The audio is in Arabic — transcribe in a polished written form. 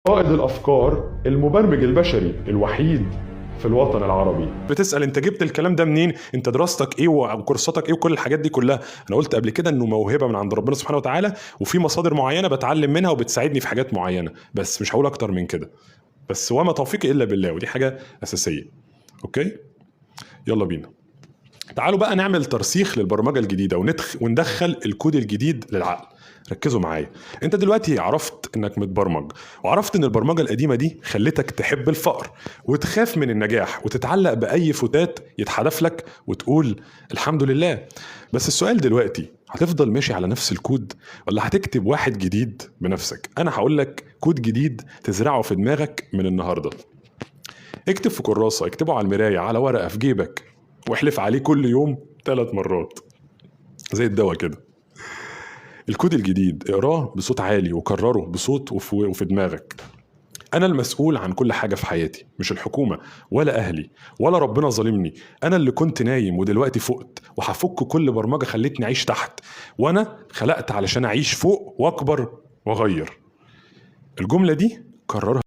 قائد الأفكار المبرمج البشري الوحيد في الوطن العربي. بتسأل انت جبت الكلام ده منين؟ انت دراستك ايه وكورساتك ايه وكل الحاجات دي كلها؟ انا قلت قبل كده انه موهبة من عند ربنا سبحانه وتعالى، وفي مصادر معينة بتعلم منها وبتساعدني في حاجات معينة، بس مش هقول اكتر من كده. بس وما توفيقي الا بالله، ودي حاجة اساسية. اوكي، يلا بينا. تعالوا بقى نعمل ترسيخ للبرمجة الجديدة وندخل الكود الجديد للعقل. ركزوا معايا. انت دلوقتي عرفت انك متبرمج، وعرفت ان البرمجة القديمة دي خلتك تحب الفقر وتخاف من النجاح وتتعلق بأي فتات يتحدف لك وتقول الحمد لله. بس السؤال دلوقتي، هتفضل ماشي على نفس الكود ولا هتكتب واحد جديد بنفسك؟ انا هقول لك كود جديد تزرعه في دماغك من النهاردة. اكتب في كراسة، اكتبه على المراية، على ورقة في جيبك، واحلف عليه كل يوم 3 مرات زي الدواء كده. الكود الجديد اقراه بصوت عالي وكرره بصوت وفي دماغك. انا المسؤول عن كل حاجة في حياتي، مش الحكومة ولا اهلي ولا ربنا ظالمني. انا اللي كنت نايم ودلوقتي فقت، وهفك كل برمجة خلتني اعيش تحت، وانا خلقت علشان اعيش فوق واكبر واغير. الجملة دي كررها